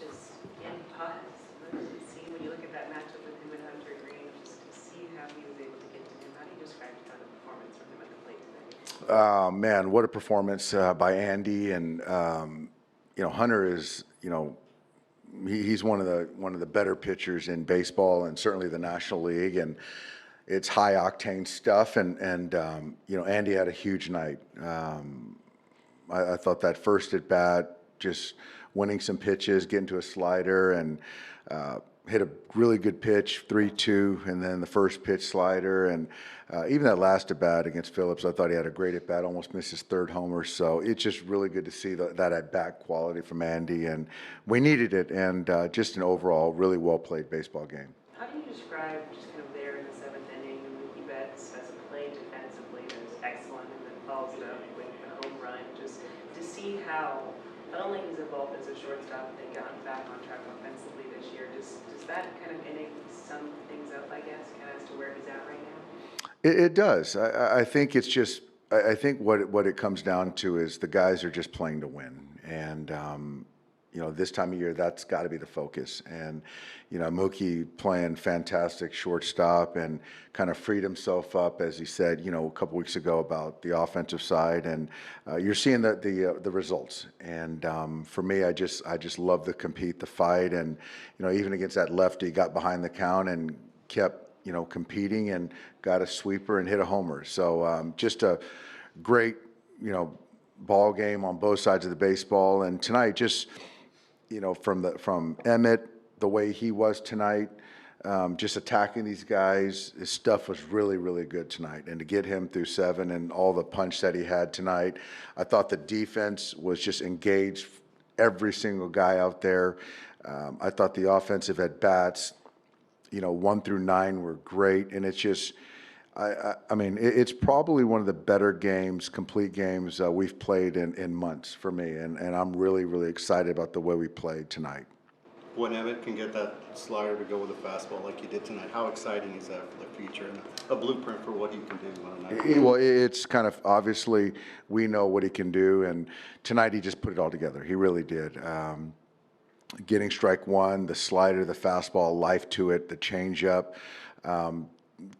just in pause. See, when you look at that matchup with him and Hunter Green, just to see how he was able to get to him. How do you describe kind of the performance from him at the plate today? Man, what a performance by Andy. And Hunter is, he's one of the better pitchers in baseball and certainly the National League. And it's high octane stuff. And Andy had a huge night. I thought that first at bat, just winning some pitches, getting to a slider, and hit a really good pitch, 3-2, and then the first pitch slider. And even that last at bat against Phillips, I thought he had a great at bat, almost missed his third homer. So it's just really good to see that at bat quality from Andy, and we needed it. And just an overall really well played baseball game. How do you describe just kind of there in the seventh inning, Mookie Betts as a play defensively that was excellent, and then follows it up with a home run, just to see how not only he's evolved as a shortstop, but they've gotten back on track offensively this year. Does that kind of inning sum things up, I guess, kind of as to where he's at right now? It does. I think it's just. I think what it comes down to is the guys are just playing to win, and this time of year that's got to be the focus. And Mookie playing fantastic shortstop and kind of freed himself up, as he said, a couple weeks ago about the offensive side, and you're seeing the results. And for me, I just love the compete, the fight, and even against that lefty, got behind the count and kept competing and got a sweeper and hit a homer. So just a great, ball game on both sides of the baseball. And tonight, just, from Emmett, the way he was tonight, just attacking these guys, his stuff was really, really good tonight. And to get him through 7 and all the punch that he had tonight, I thought the defense was just engaged, every single guy out there. I thought the offensive at-bats, 1 through 9 were great, and it's just, I mean, it's probably one of the better games, complete games we've played in months for me, and I'm really, really excited about the way we played tonight. When Emmett can get that slider to go with a fastball like he did tonight, how exciting is that for the future and a blueprint for what he can do on a night? Well, it's kind of obviously we know what he can do, and tonight he just put it all together. He really did. Getting strike one, the slider, the fastball, life to it, the changeup,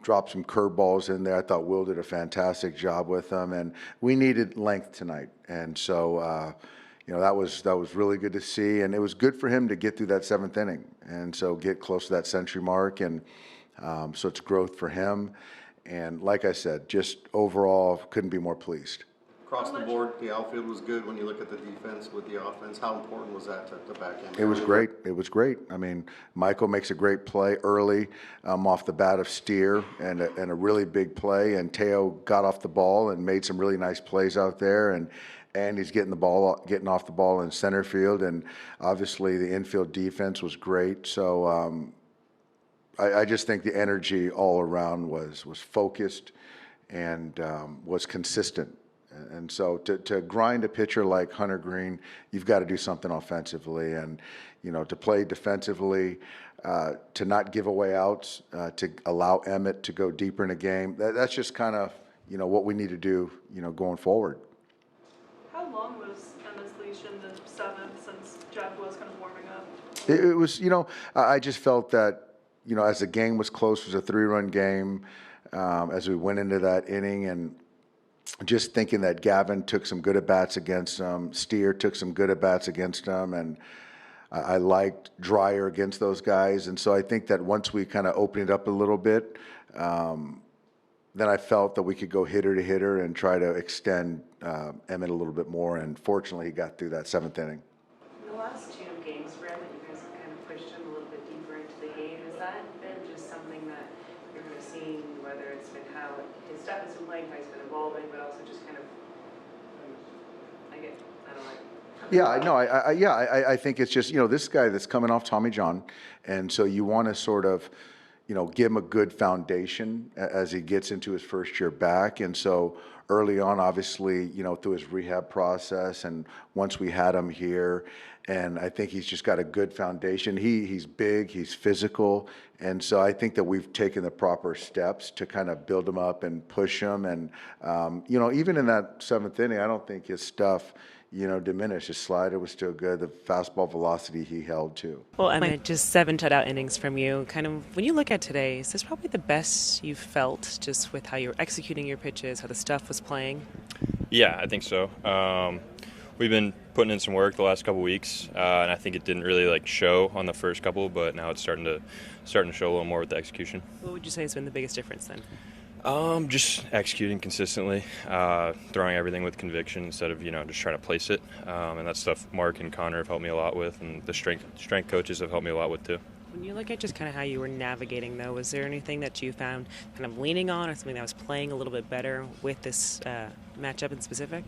dropped some curveballs in there. I thought Will did a fantastic job with them, and we needed length tonight. And so, that was really good to see, and it was good for him to get through that 7th inning, and so get close to that century mark, and so it's growth for him. And like I said, just overall, couldn't be more pleased. Across the board, the outfield was good when you look at the defense with the offense. How important was that to the back end? It was great. It was great. I mean, Michael makes a great play early off the bat of Steer and a really big play. And Teo got off the ball and made some really nice plays out there. And he's getting off the ball in center field. And obviously the infield defense was great. So I just think the energy all around was focused and was consistent. And so to grind a pitcher like Hunter Green, you've got to do something offensively, and to play defensively, to not give away outs, to allow Emmett to go deeper in a game. That's just kind of what we need to do going forward. How long was Emmett's leash in the 7th since Jeff was kind of warming up? It was I just felt that as the game was close, it was a 3-run game as we went into that inning, and just thinking that Gavin took some good at-bats against them, Steer took some good at-bats against them, and I liked Dreyer against those guys. And so I think that once we kind of opened it up a little bit, then I felt that we could go hitter to hitter and try to extend Emmett a little bit more, and fortunately he got through that 7th inning. In the last 2 games, Fred, that you guys have kind of pushed him a little bit deeper into the game, has that been just something that you're kind of seeing, whether it's been how his stuff has been playing, how he's been evolving, but also just kind of, I don't know. Yeah, no, I think it's just, this guy that's coming off Tommy John, and so you want to sort of, give him a good foundation as he gets into his first year back. And so early on, obviously, through his rehab process, and once we had him here, and I think he's just got a good foundation. He's big, he's physical, and so I think that we've taken the proper steps to kind of build him up and push him. And even in that 7th inning, I don't think his stuff diminish. His slider was still good. The fastball velocity he held too. Well, Emmett, just 7 shutout innings from you. Kind of, when you look at today, is this probably the best you've felt just with how you were executing your pitches, how the stuff was playing? Yeah, I think so. We've been putting in some work the last couple weeks, and I think it didn't really show on the first couple, but now it's starting to show a little more with the execution. What would you say has been the biggest difference then? Just executing consistently, throwing everything with conviction instead of just trying to place it, and that stuff Mark and Connor have helped me a lot with, and the strength coaches have helped me a lot with too. When you look at just kind of how you were navigating, though, was there anything that you found kind of leaning on or something that was playing a little bit better with this matchup in specific?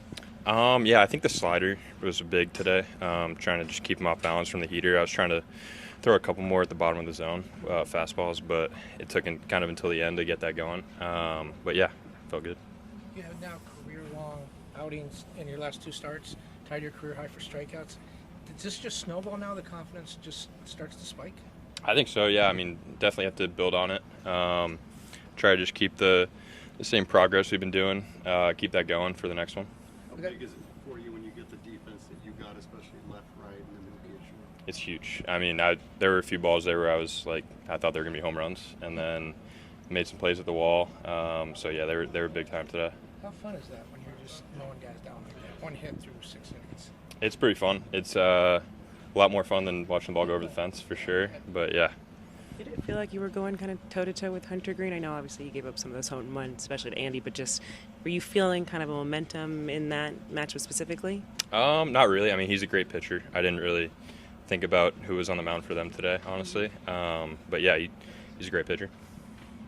Yeah, I think the slider was big today. Trying to just keep him off balance from the heater. I was trying to throw a couple more at the bottom of the zone, fastballs, but it took kind of until the end to get that going. But yeah, felt good. You have now career-long outings in your last 2 starts, tied your career high for strikeouts. Does this just snowball now? The confidence just starts to spike? I think so, yeah. I mean, definitely have to build on it. Try to just keep the same progress we've been doing, keep that going for the next one. How big is it for you when you get the defense that you got, especially left, right, and then Mookie issue? It's huge. I mean, there were a few balls there where I was like, I thought they were going to be home runs, and then made some plays at the wall. So yeah, they were big time today. How fun is that when you're just mowing guys down like that? 1 hit through 6 innings. It's pretty fun. It's a lot more fun than watching the ball go over the fence for sure. But yeah. Did it feel like you were going kind of toe-to-toe with Hunter Green? I know obviously you gave up some of those home runs, especially to Andy, but just were you feeling kind of a momentum in that matchup specifically? Not really. I mean, he's a great pitcher. I didn't really think about who was on the mound for them today, honestly. But yeah, he's a great pitcher.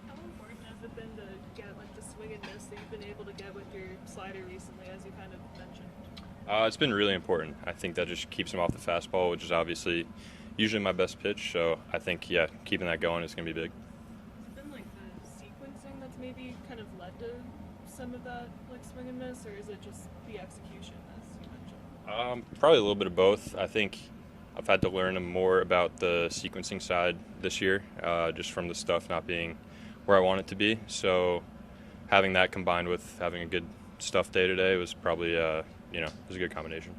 How important has it been to get the swing and miss that you've been able to get with your slider recently, as you kind of mentioned? It's been really important. I think that just keeps him off the fastball, which is obviously usually my best pitch. So I think, yeah, keeping that going is going to be big. Has it been the sequencing that's maybe kind of led to some of that swing and miss, or is it just the execution, as you mentioned? Probably a little bit of both. I think I've had to learn more about the sequencing side this year, just from the stuff not being where I want it to be. So having that combined with having a good stuff day today was probably, it was a good combination.